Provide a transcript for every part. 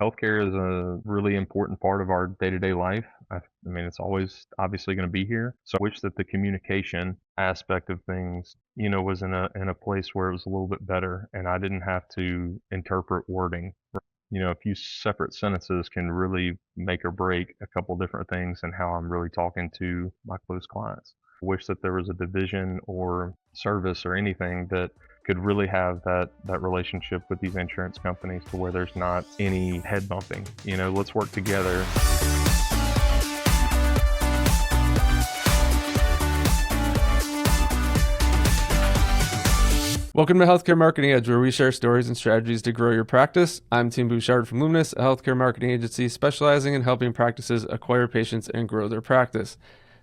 Healthcare is a really important part of our day-to-day life. I mean, it's always obviously going to be here. So I wish that the communication aspect of things, was in a place where it was a little bit better, and I didn't have to interpret wording. A few separate sentences can really make or break a couple different things and how I'm really talking to my close clients. I wish that there was a division or service or anything that could really have that relationship with these insurance companies to where there's not any head bumping. Let's work together. Welcome to Healthcare Marketing Edge, where we share stories and strategies to grow your practice. I'm Team Bouchard from Luminus, a healthcare marketing agency specializing in helping practices acquire patients and grow their practice.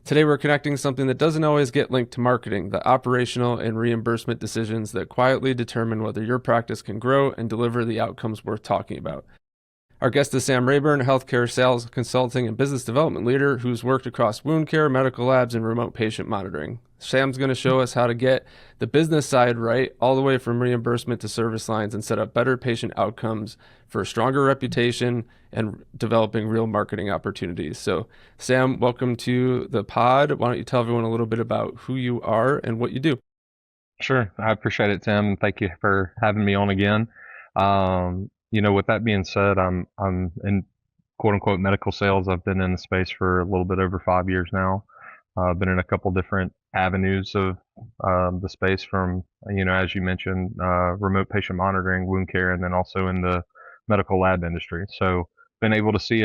Today, we're connecting something that doesn't always get linked to marketing, the operational and reimbursement decisions that quietly determine whether your practice can grow and deliver the outcomes worth talking about. Our guest is Sam Rayburn, a healthcare sales, consulting, and business development leader who's worked across wound care, medical labs, and remote patient monitoring. Sam's going to show us how to get the business side right, all the way from reimbursement to service lines, and set up better patient outcomes for a stronger reputation and developing real marketing opportunities. So, Sam, welcome to the pod. Why don't you tell everyone a little bit about who you are and what you do? Sure. I appreciate it, Tim. Thank you for having me on again. With that being said, I'm in quote unquote medical sales. I've been in the space for a little bit over 5 years now. I've been in a couple different avenues of the space from, as you mentioned, remote patient monitoring, wound care, and then also in the medical lab industry. So been able to see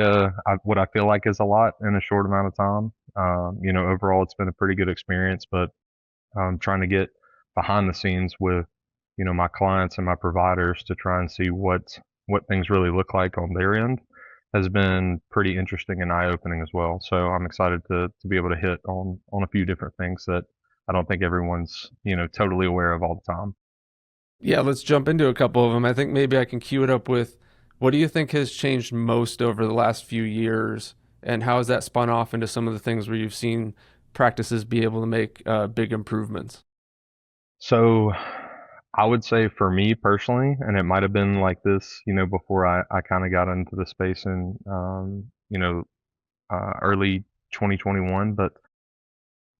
what I feel like is a lot in a short amount of time. Overall, it's been a pretty good experience, but trying to get behind the scenes with, my clients and my providers to try and see what things really look like on their end has been pretty interesting and eye-opening as well. So I'm excited to be able to hit on a few different things that I don't think everyone's, totally aware of all the time. Yeah, let's jump into a couple of them. I think maybe I can cue it up with, what do you think has changed most over the last few years, and how has that spun off into some of the things where you've seen practices be able to make big improvements? So I would say for me personally, and it might have been like this, before I kind of got into the space in, early 2021, but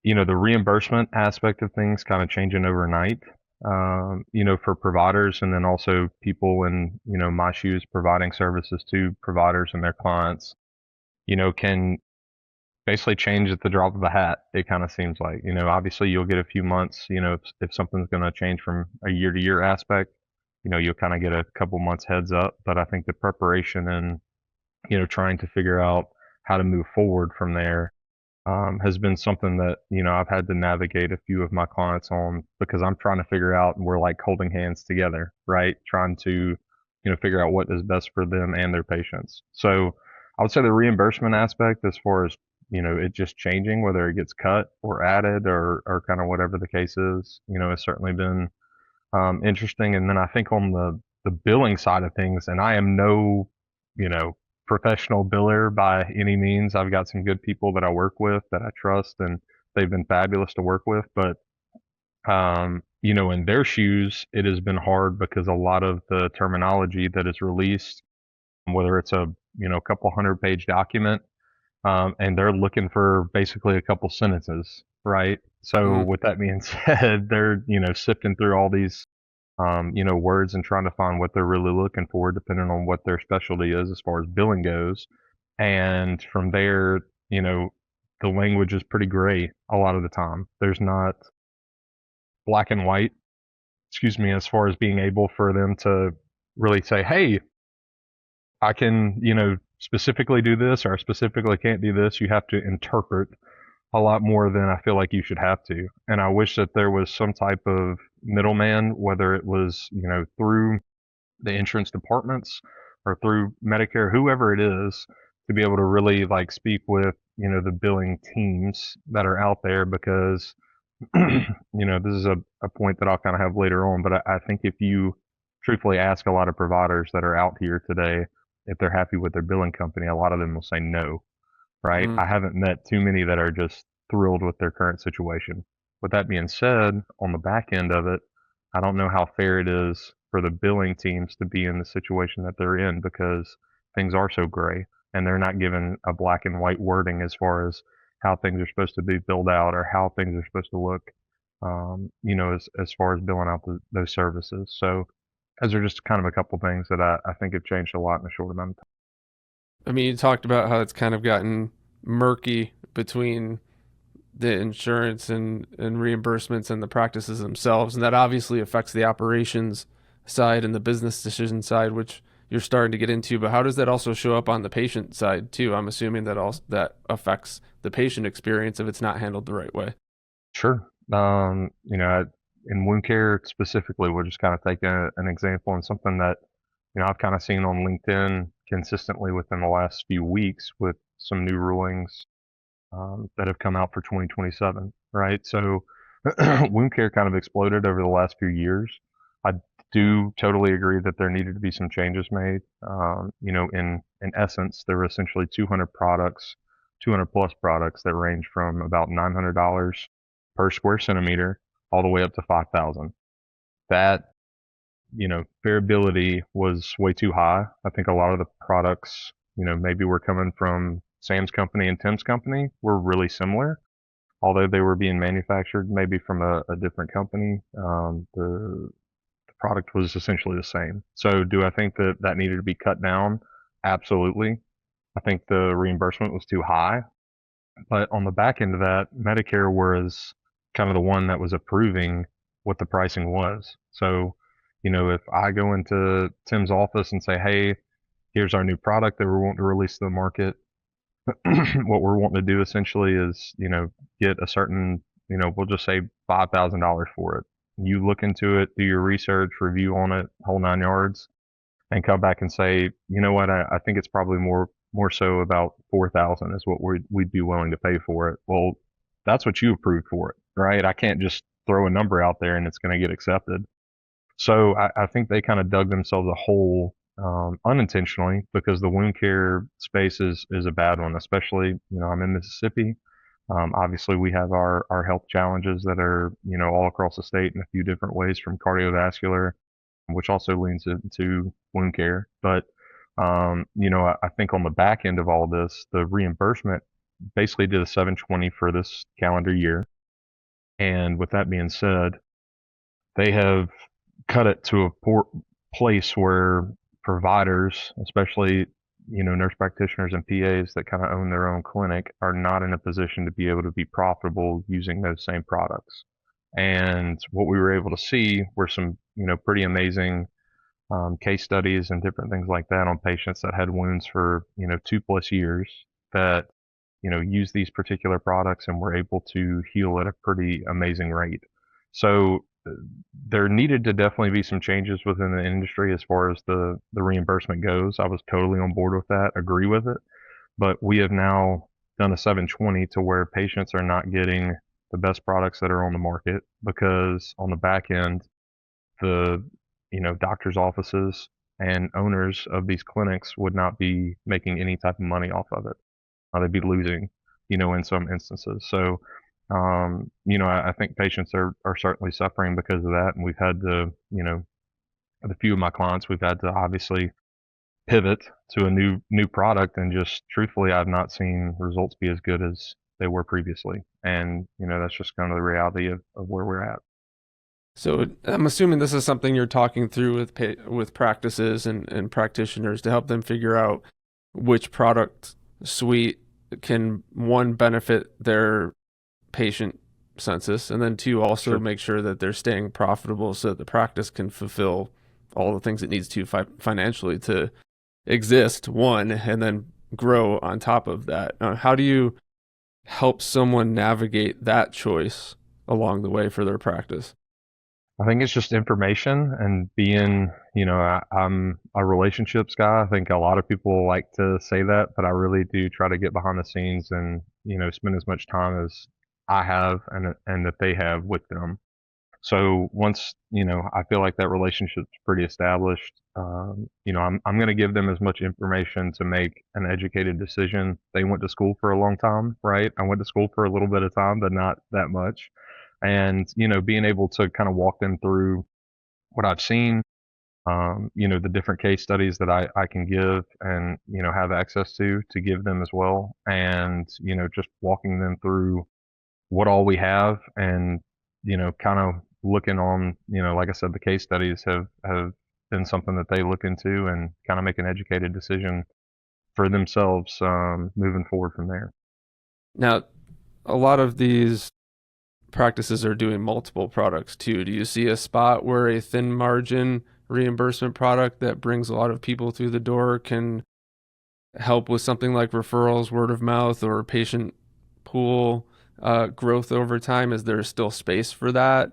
the reimbursement aspect of things kind of changing overnight, for providers, and then also people in, my shoes providing services to providers and their clients, can basically change at the drop of a hat. It kind of seems like, obviously you'll get a few months, if something's going to change from a year to year aspect, you'll kind of get a couple months heads up. But I think the preparation and, trying to figure out how to move forward from there has been something that, I've had to navigate a few of my clients on, because I'm trying to figure out, and we're like holding hands together, right? Trying to, figure out what is best for them and their patients. So I would say the reimbursement aspect, as far as, it just changing, whether it gets cut or added or kind of whatever the case is, has certainly been interesting. And then I think on the billing side of things, and I am no, professional biller by any means. I've got some good people that I work with that I trust, and they've been fabulous to work with. But, in their shoes, it has been hard because a lot of the terminology that is released, whether it's a, couple 100-page document, and they're looking for basically a couple sentences, right? So with that being said, they're, sifting through all these, words and trying to find what they're really looking for, depending on what their specialty is as far as billing goes. And from there, the language is pretty gray a lot of the time. There's not black and white, as far as being able for them to really say, hey, I can, specifically do this, or I specifically can't do this. You have to interpret a lot more than I feel like you should have to. And I wish that there was some type of middleman, whether it was, through the insurance departments or through Medicare, whoever it is, to be able to really like speak with, the billing teams that are out there. Because, this is a point that I'll kind of have later on, but I think if you truthfully ask a lot of providers that are out here today if they're happy with their billing company, a lot of them will say no, right? I haven't met too many that are just thrilled with their current situation. With that being said, on the back end of it, I don't know how fair it is for the billing teams to be in the situation that they're in, because things are so gray and they're not given a black and white wording as far as how things are supposed to be billed out or how things are supposed to look, as far as billing out those services. So those are just kind of a couple things that I think have changed a lot in a short amount of time. I mean, you talked about how it's kind of gotten murky between the insurance and reimbursements and the practices themselves, and that obviously affects the operations side and the business decision side, which you're starting to get into. But how does that also show up on the patient side too? I'm assuming that also that affects the patient experience if it's not handled the right way. Sure. In wound care specifically, we'll just kind of take an example and something that, I've kind of seen on LinkedIn consistently within the last few weeks with some new rulings that have come out for 2027, right? So wound care kind of exploded over the last few years. I do totally agree that there needed to be some changes made. In essence, there were essentially 200 products, 200 plus products that range from about $900 per square centimeter all the way up to 5,000. That, variability was way too high. I think a lot of the products, maybe were coming from Sam's company and Tim's company were really similar, although they were being manufactured maybe from a different company. The product was essentially the same. So do I think that that needed to be cut down? Absolutely. I think the reimbursement was too high. But on the back end of that, Medicare was kind of the one that was approving what the pricing was. So, if I go into Tim's office and say, hey, here's our new product that we're wanting to release to the market, what we're wanting to do essentially is, get a certain, we'll just say $5,000 for it. You look into it, do your research, review on it, whole 9 yards, and come back and say, you know what, I think it's probably more so about 4,000 is what we'd be willing to pay for it. Well, that's what you approved for it, right? I can't just throw a number out there and it's going to get accepted. So I think they kind of dug themselves a hole unintentionally because the wound care space is a bad one, especially, I'm in Mississippi. Obviously, we have our health challenges that are, all across the state in a few different ways from cardiovascular, which also leans into wound care. But, I think on the back end of all this, the reimbursement basically did a 720 for this calendar year. And with that being said, they have cut it to a poor place where providers, especially, nurse practitioners and PAs that kind of own their own clinic are not in a position to be able to be profitable using those same products. And what we were able to see were some, pretty amazing case studies and different things like that on patients that had wounds for, 2+ years that, use these particular products and were able to heal at a pretty amazing rate. So there needed to definitely be some changes within the industry as far as the reimbursement goes. I was totally on board with that, agree with it. But we have now done a 720 to where patients are not getting the best products that are on the market because on the back end, the doctors' offices and owners of these clinics would not be making any type of money off of it. They'd be losing, in some instances. So, I think patients are certainly suffering because of that. And we've had to, with a few of my clients, we've had to obviously pivot to a new product. And just truthfully, I've not seen results be as good as they were previously. And, that's just kind of the reality of where we're at. So I'm assuming this is something you're talking through with practices and practitioners to help them figure out which product suite can, one, benefit their patient census, and then two, also Sure. make sure that they're staying profitable so that the practice can fulfill all the things it needs to financially to exist, one, and then grow on top of that. How do you help someone navigate that choice along the way for their practice? I think it's just information and being, I'm a relationships guy. I think a lot of people like to say that, but I really do try to get behind the scenes and, spend as much time as I have and that they have with them. So once, I feel like that relationship's pretty established, I'm going to give them as much information to make an educated decision. They went to school for a long time, right? I went to school for a little bit of time, but not that much. And, being able to kind of walk them through what I've seen, the different case studies that I can give and, have access to give them as well. And, just walking them through what all we have and, kind of looking on, like I said, the case studies have been something that they look into and kind of make an educated decision for themselves, moving forward from there. Now, a lot of these practices are doing multiple products too. Do you see a spot where a thin margin reimbursement product that brings a lot of people through the door can help with something like referrals, word of mouth, or patient pool growth over time? Is there still space for that,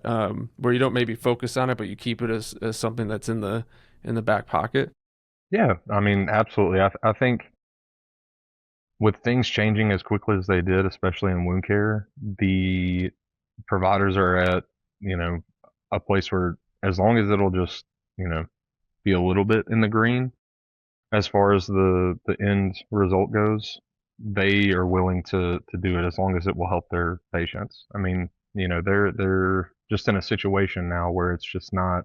where you don't maybe focus on it, but you keep it as something that's in the back pocket? Yeah, I mean, absolutely. I think with things changing as quickly as they did, especially in wound care, the providers are at, you know, a place where as long as it'll just, be a little bit in the green as far as the end result goes, they are willing to do it as long as it will help their patients. I mean, they're just in a situation now where it's just not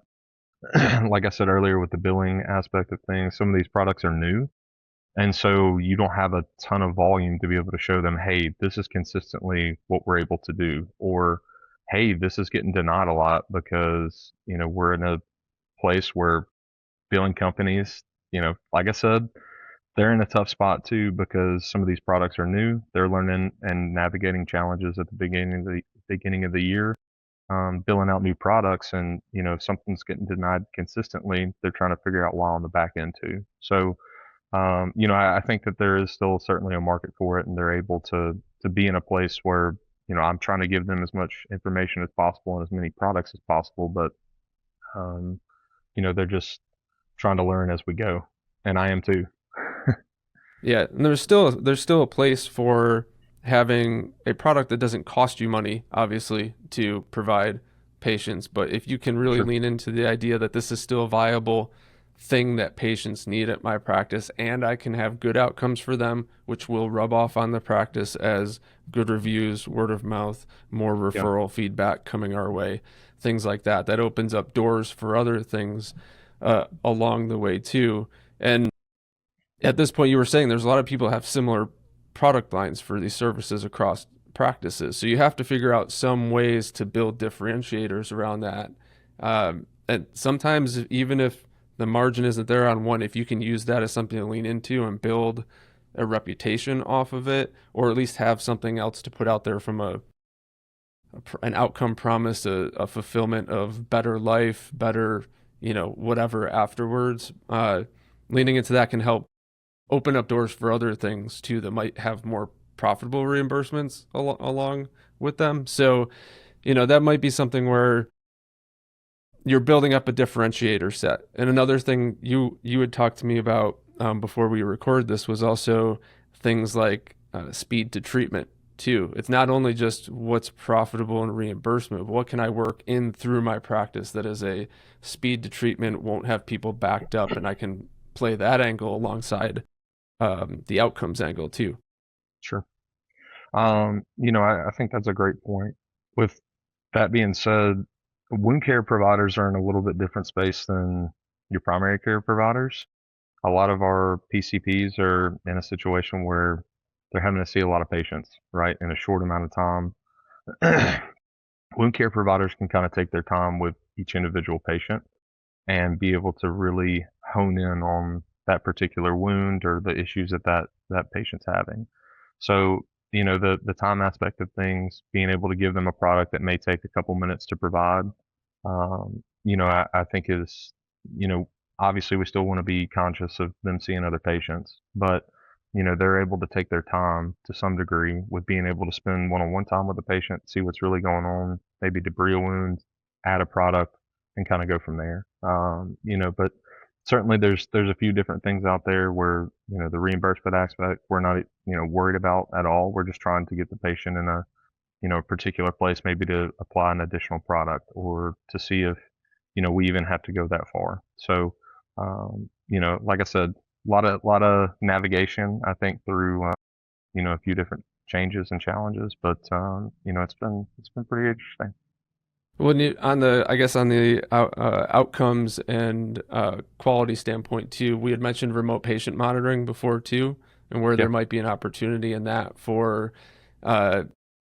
like I said earlier with the billing aspect of things, some of these products are new. And so you don't have a ton of volume to be able to show them, hey, this is consistently what we're able to do. Or, hey, this is getting denied a lot because, we're in a place where billing companies, like I said, they're in a tough spot too because some of these products are new. They're learning and navigating challenges at the beginning of the year, billing out new products, and if something's getting denied consistently, they're trying to figure out why on the back end too. So I think that there is still certainly a market for it, and they're able to be in a place where I'm trying to give them as much information as possible and as many products as possible, but um, they're just trying to learn as we go, and I am too. Yeah, and there's still a place for having a product that doesn't cost you money, obviously, to provide patients. But if you can really Sure. lean into the idea that this is still a viable thing that patients need at my practice, and I can have good outcomes for them, which will rub off on the practice as good reviews, word of mouth, more Yeah. referral feedback coming our way, things like that. That opens up doors for other things along the way too. And at this point, you were saying there's a lot of people have similar product lines for these services across practices. So you have to figure out some ways to build differentiators around that. And sometimes, even if the margin isn't there on one, if you can use that as something to lean into and build a reputation off of it, or at least have something else to put out there from an outcome promise, a fulfillment of better life, better, whatever afterwards. Leaning into that can help open up doors for other things too that might have more profitable reimbursements along with them. So, that might be something where you're building up a differentiator set. And another thing you had talked to me about before we record this was also things like speed to treatment too. It's not only just what's profitable in reimbursement, but what can I work in through my practice that is a speed to treatment, won't have people backed up, and I can play that angle alongside the outcomes angle too. Sure. I think that's a great point. With that being said, wound care providers are in a little bit different space than your primary care providers. A lot of our PCPs are in a situation where they're having to see a lot of patients, right, in a short amount of time. Wound care providers can kind of take their time with each individual patient and be able to really hone in on that particular wound or the issues that patient's having. So, the time aspect of things, being able to give them a product that may take a couple minutes to provide, I think is, you know, obviously we still want to be conscious of them seeing other patients, but, they're able to take their time to some degree with being able to spend one-on-one time with the patient, see what's really going on, maybe debris a wound, add a product, and kind of go from there. But certainly there's a few different things out there where, the reimbursement aspect we're not, worried about at all. We're just trying to get the patient in a particular place, maybe to apply an additional product or to see if, we even have to go that far. So, like I said, a lot of navigation, I think, through, a few different changes and challenges, but, it's been pretty interesting. When you on the, I guess on the outcomes and quality standpoint too, we had mentioned remote patient monitoring before too, and where Yeah. there might be an opportunity in that for uh,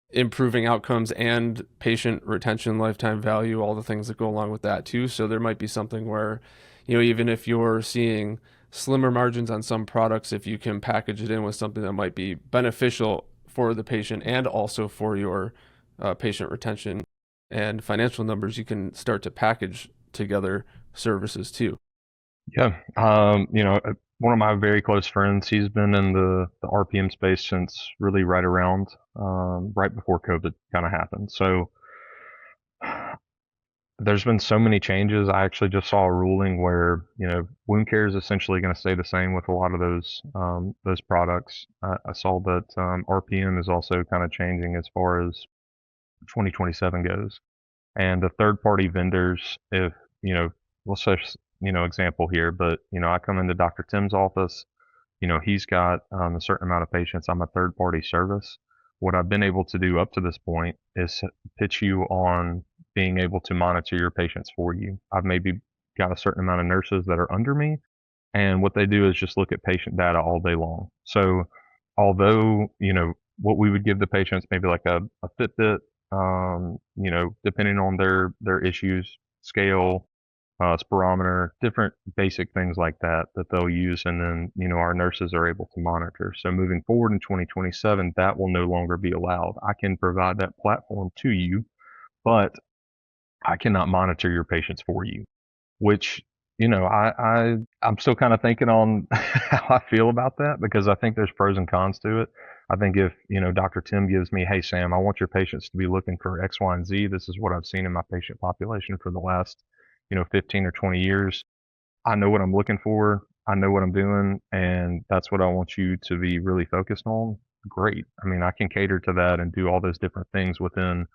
improving outcomes and patient retention, lifetime value, all the things that go along with that too. So there might be something where, even if you're seeing slimmer margins on some products, if you can package it in with something that might be beneficial for the patient and also for your patient retention and financial numbers, you can start to package together services too. Yeah. One of my very close friends, he's been in the RPM space since really right around, right before COVID kind of happened. So there's been so many changes. I actually just saw a ruling where, wound care is essentially going to stay the same with a lot of those products. I saw that, RPM is also kind of changing as far as 2027 goes. And the third party vendors, if, you know, let's say, example here, but, I come into Dr. Tim's office, he's got a certain amount of patients. I'm a third party service. What I've been able to do up to this point is pitch you on being able to monitor your patients for you. I've maybe got a certain amount of nurses that are under me, and what they do is just look at patient data all day long. So, although, what we would give the patients, maybe like a Fitbit, depending on their issues, scale, spirometer, different basic things like that that they'll use, and then, our nurses are able to monitor. So moving forward in 2027, that will no longer be allowed. I can provide that platform to you, but I cannot monitor your patients for you, which, I'm still kind of thinking on how I feel about that, because I think there's pros and cons to it. I think if, Dr. Tim gives me, hey, Sam, I want your patients to be looking for X, Y, and Z. This is what I've seen in my patient population for the last, 15 or 20 years. I know what I'm looking for. I know what I'm doing, and that's what I want you to be really focused on. Great. I mean, I can cater to that and do all those different things within,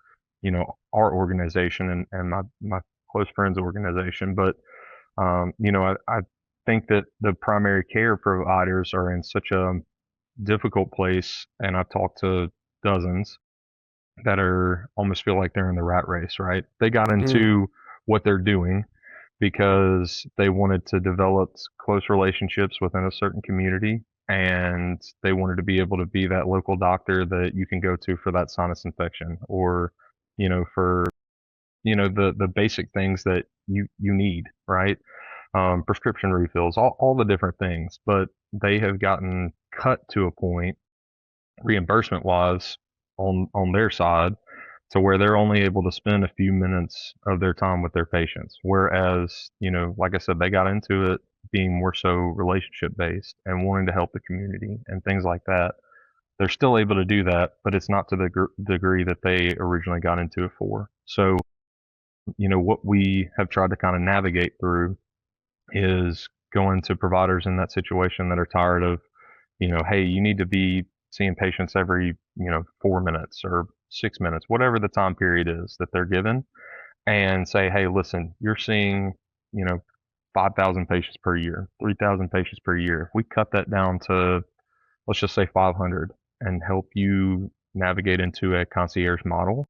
our organization and my close friends organization. But, I think that the primary care providers are in such a difficult place, and I've talked to dozens that are almost feel like they're in the rat race, right? They got Mm. into what they're doing because they wanted to develop close relationships within a certain community, and they wanted to be able to be that local doctor that you can go to for that sinus infection, or, for, the basic things that you need, right? Prescription refills, all the different things. But they have gotten cut to a point, reimbursement wise, on their side, to where they're only able to spend a few minutes of their time with their patients. Whereas, like I said, they got into it being more so relationship based and wanting to help the community and things like that. They're still able to do that, but it's not to the degree that they originally got into it for. So, what we have tried to kind of navigate through is going to providers in that situation that are tired of, hey, you need to be seeing patients every, 4 minutes or 6 minutes, whatever the time period is that they're given, and say, hey, listen, you're seeing, you know, 5,000 patients per year, 3,000 patients per year. If we cut that down to, let's just say 500, and help you navigate into a concierge model,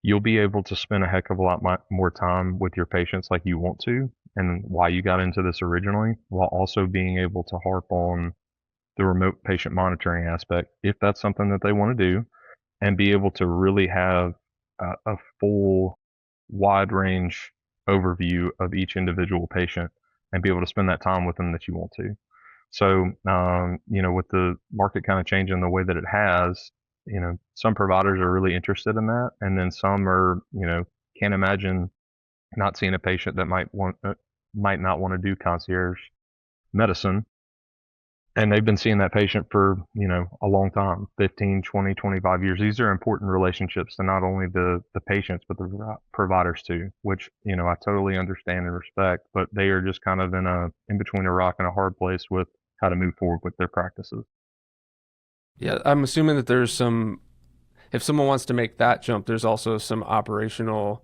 you'll be able to spend a heck of a lot more time with your patients like you want to, and why you got into this originally, while also being able to harp on the remote patient monitoring aspect if that's something that they want to do, and be able to really have a full, wide range overview of each individual patient, and be able to spend that time with them that you want to. So, with the market kind of changing the way that it has, some providers are really interested in that, and then some are, can't imagine not seeing a patient that might not want to do concierge medicine, and they've been seeing that patient for, a long time, 15, 20, 25 years. These are important relationships to not only the patients, but the providers too, which, I totally understand and respect, but they are just kind of in between a rock and a hard place with how to move forward with their practices. Yeah, I'm assuming that there's some, if someone wants to make that jump, there's also some operational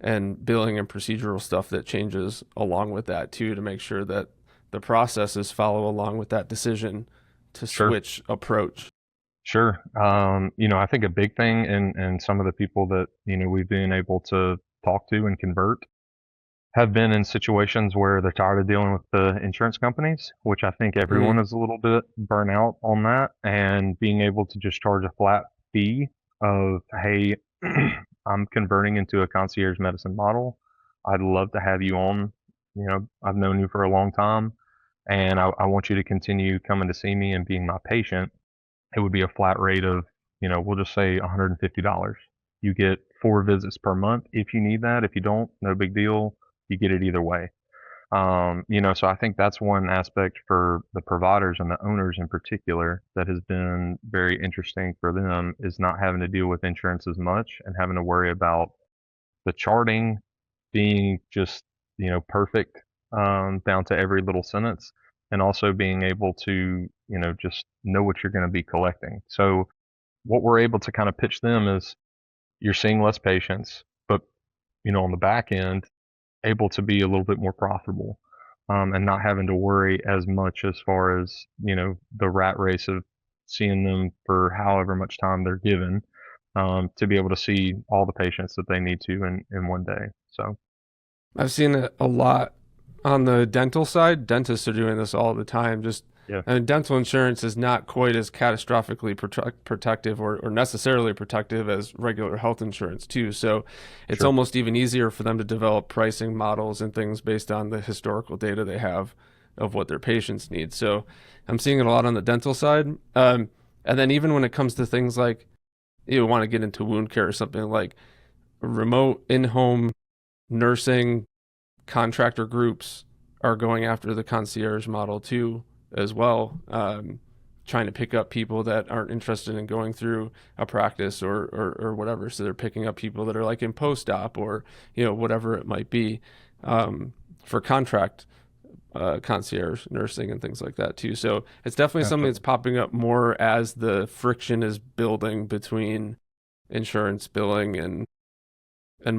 and billing and procedural stuff that changes along with that too, to make sure that the processes follow along with that decision to Sure. switch approach. Sure. I think a big thing, and some of the people that, we've been able to talk to and convert have been in situations where they're tired of dealing with the insurance companies, which I think Mm. everyone is a little bit burnt out on that, and being able to just charge a flat fee of, hey, I'm converting into a concierge medicine model. I'd love to have you on. I've known you for a long time, and I want you to continue coming to see me and being my patient. It would be a flat rate of, we'll just say $150. You get 4 visits per month if you need that. If you don't, no big deal. You get it either way. So I think that's one aspect for the providers and the owners in particular that has been very interesting for them, is not having to deal with insurance as much and having to worry about the charting being just, perfect, down to every little sentence, and also being able to, just know what you're going to be collecting. So what we're able to kind of pitch them is, you're seeing less patients, but, on the back end, able to be a little bit more profitable, and not having to worry as much as far as, the rat race of seeing them for however much time they're given, to be able to see all the patients that they need to in one day. So, I've seen it a lot on the dental side. Dentists are doing this all the time. Just yeah, and dental insurance is not quite as catastrophically protective or necessarily protective as regular health insurance too. So it's sure. almost even easier for them to develop pricing models and things based on the historical data they have of what their patients need. So I'm seeing it a lot on the dental side. And then even when it comes to things like you want to get into wound care or something like remote in-home nursing contractor groups are going after the concierge model too, as well, trying to pick up people that aren't interested in going through a practice or whatever. So they're picking up people that are like in post-op or whatever it might be, for contract concierge nursing and things like that too. So it's definitely something that's Absolutely. popping up more as the friction is building between insurance billing and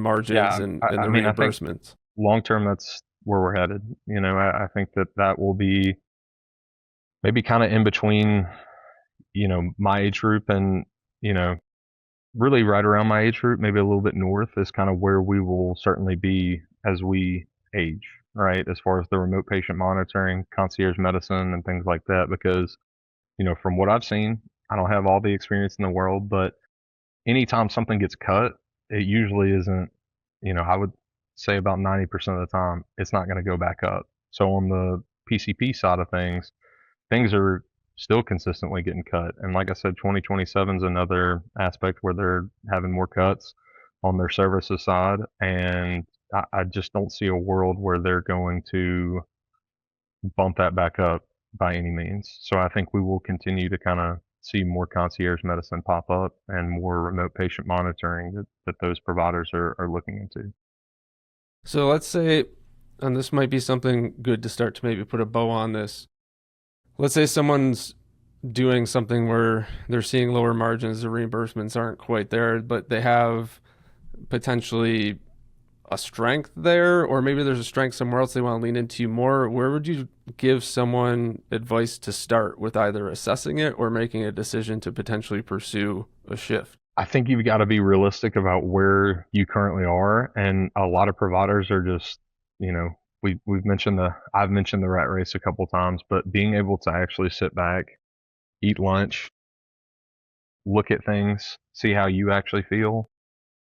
margins Yeah, and I the mean, I think reimbursements. long term, that's where we're headed. I think that will be maybe kind of in between, my age group and, you know, really right around my age group, maybe a little bit north, is kind of where we will certainly be as we age, right? As far as the remote patient monitoring, concierge medicine, and things like that. Because, from what I've seen, I don't have all the experience in the world, but anytime something gets cut, it usually isn't, I would say about 90% of the time, it's not going to go back up. So on the PCP side of things are still consistently getting cut. And like I said, 2027 is another aspect where they're having more cuts on their services side. And I just don't see a world where they're going to bump that back up by any means. So I think we will continue to kind of see more concierge medicine pop up and more remote patient monitoring that those providers are looking into. So let's say, and this might be something good to start to maybe put a bow on this. Let's say someone's doing something where they're seeing lower margins, the reimbursements aren't quite there, but they have potentially a strength there, or maybe there's a strength somewhere else they want to lean into more. Where would you give someone advice to start with either assessing it or making a decision to potentially pursue a shift? I think you've got to be realistic about where you currently are, and a lot of providers are just, you know, I've mentioned the rat race a couple times, but being able to actually sit back, eat lunch, look at things, see how you actually feel.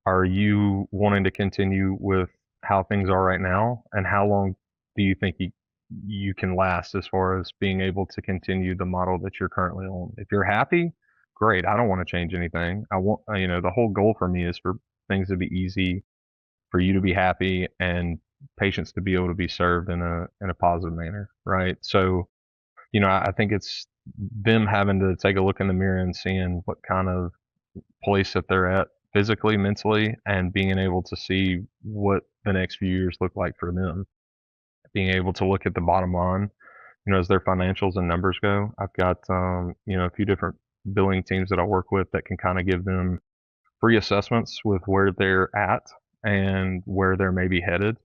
Are you wanting to continue with how things are right now, and how long do you think you can last as far as being able to continue the model that you're currently on? If you're happy, great. I don't want to change anything. I want, the whole goal for me is for things to be easy, for you to be happy, and patients to be able to be served in a positive manner, right? So, I think it's them having to take a look in the mirror and seeing what kind of place that they're at physically, mentally, and being able to see what the next few years look like for them. Being able to look at the bottom line, as their financials and numbers go. I've got, a few different billing teams that I work with that can kind of give them free assessments with where they're at and where they're maybe headed.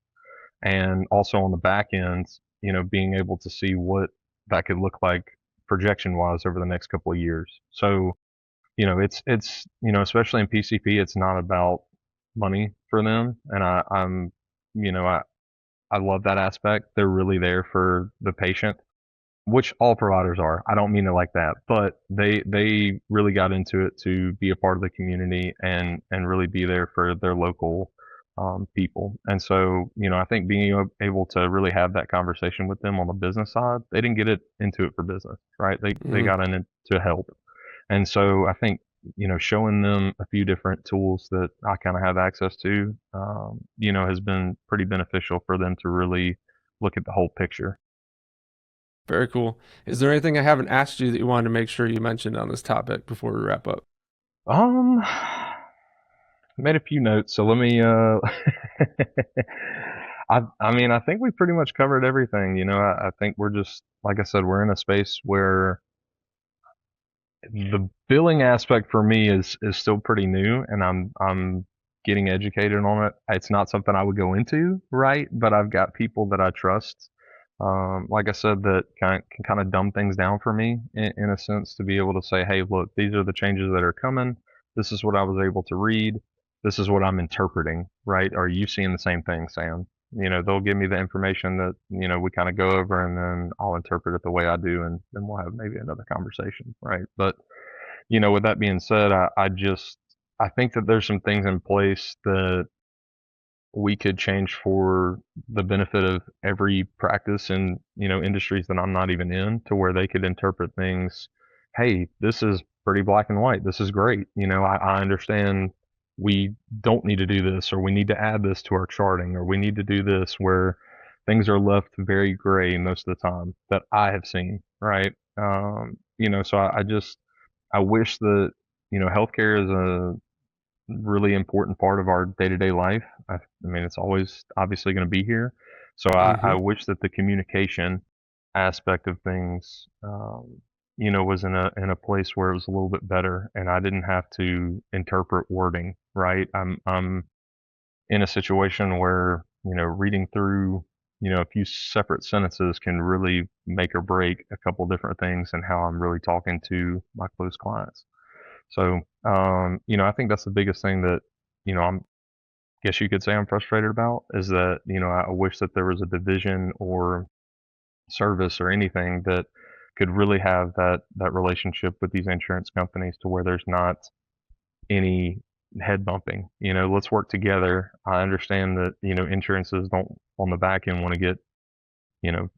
And also on the back end, being able to see what that could look like projection wise over the next couple of years. So, it's especially in PCP, it's not about money for them. And I'm, you know, I love that aspect. They're really there for the patient, which all providers are. I don't mean it like that, but they really got into it to be a part of the community and really be there for their local people. And so, I think being able to really have that conversation with them on the business side, they didn't get it into it for business, right? They Mhm. got in it to help. And so I think, showing them a few different tools that I kind of have access to, has been pretty beneficial for them to really look at the whole picture. Very cool. Is there anything I haven't asked you that you wanted to make sure you mentioned on this topic before we wrap up? Um, made a few notes, so let me, I mean, I think we pretty much covered everything. I think we're just, like I said, we're in a space where the billing aspect for me is still pretty new, and I'm getting educated on it. It's not something I would go into, right? But I've got people that I trust, like I said, that can kind of dumb things down for me in a sense to be able to say, hey, look, these are the changes that are coming. This is what I was able to read. This is what I'm interpreting, right? Are you seeing the same thing, Sam? They'll give me the information that, we kind of go over, and then I'll interpret it the way I do, and then we'll have maybe another conversation, right? But, with that being said, I think that there's some things in place that we could change for the benefit of every practice in, industries that I'm not even in, to where they could interpret things. Hey, this is pretty black and white. This is great. I understand we don't need to do this, or we need to add this to our charting, or we need to do this, where things are left very gray most of the time that I have seen. Right. So I wish that, healthcare is a really important part of our day to day life. I mean, it's always obviously going to be here. So I Hmm. wish that the communication aspect of things, was in a place where it was a little bit better, and I didn't have to interpret wording. Right. I'm in a situation where, reading through, a few separate sentences can really make or break a couple different things and how I'm really talking to my close clients. So, I think that's the biggest thing that, I'm guess you could say I'm frustrated about, is that, I wish that there was a division or service or anything that could really have that relationship with these insurance companies, to where there's not any head bumping. Let's work together. I understand that, insurances don't on the back end want to get, you know,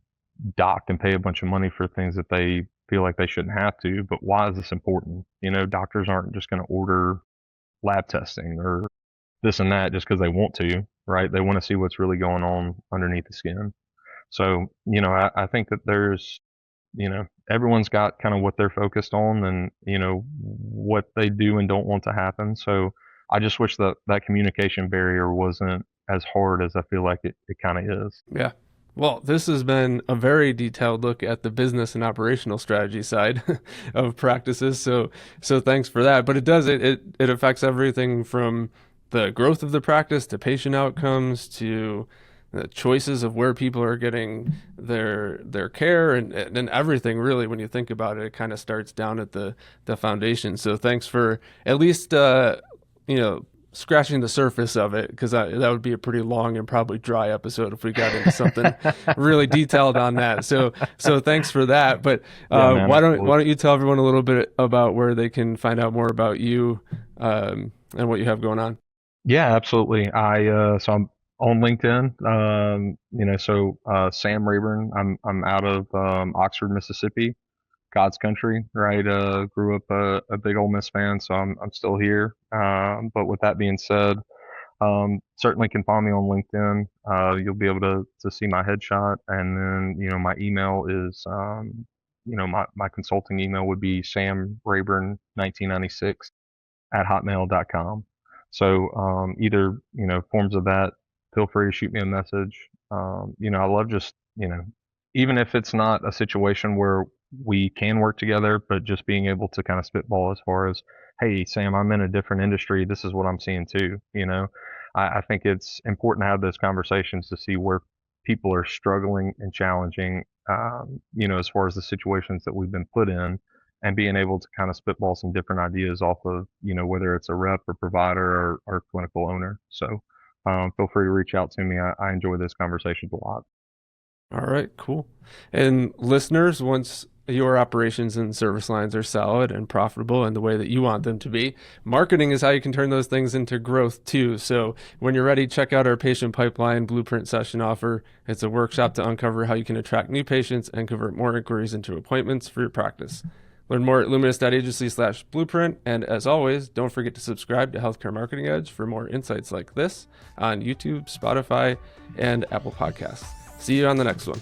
docked and pay a bunch of money for things that they feel like they shouldn't have to. But why is this important? Doctors aren't just going to order lab testing or this and that just because they want to, right? They want to see what's really going on underneath the skin. So, I think that there's, everyone's got kind of what they're focused on, and, what they do and don't want to happen. So I just wish that that communication barrier wasn't as hard as I feel like it kind of is. Yeah. Well, this has been a very detailed look at the business and operational strategy side of practices. So thanks for that. But it affects everything from the growth of the practice to patient outcomes to the choices of where people are getting their care and everything really. When you think about it, it kind of starts down at the foundation. So thanks for at least you know scratching the surface of it, because that would be a pretty long and probably dry episode if we got into something really detailed on that. So thanks for that. But Yeah, man, why absolutely. don't you tell everyone a little bit about where they can find out more about you, and what you have going on? Yeah, absolutely. So I'm on LinkedIn. Sam Rayburn. I'm out of Oxford, Mississippi, God's country, right? Grew up a big Ole Miss fan, so I'm still here. But with that being said, certainly can find me on LinkedIn. You'll be able to see my headshot, and then, my email is, my consulting email would be samrayburn1996 at hotmail.com. So, either, forms of that, feel free to shoot me a message. I love just, even if it's not a situation where we can work together, but just being able to kind of spitball as far as, hey, Sam, I'm in a different industry. This is what I'm seeing too. I think it's important to have those conversations to see where people are struggling and challenging, as far as the situations that we've been put in, and being able to kind of spitball some different ideas off of, whether it's a rep or provider or clinical owner. So feel free to reach out to me. I enjoy this conversation a lot. All right, cool. And listeners, once your operations and service lines are solid and profitable in the way that you want them to be, marketing is how you can turn those things into growth too. So when you're ready, check out our patient pipeline blueprint session offer. It's a workshop to uncover how you can attract new patients and convert more inquiries into appointments for your practice. Learn more at luminus.agency/blueprint. And as always, don't forget to subscribe to Healthcare Marketing Edge for more insights like this on YouTube, Spotify, and Apple Podcasts. See you on the next one.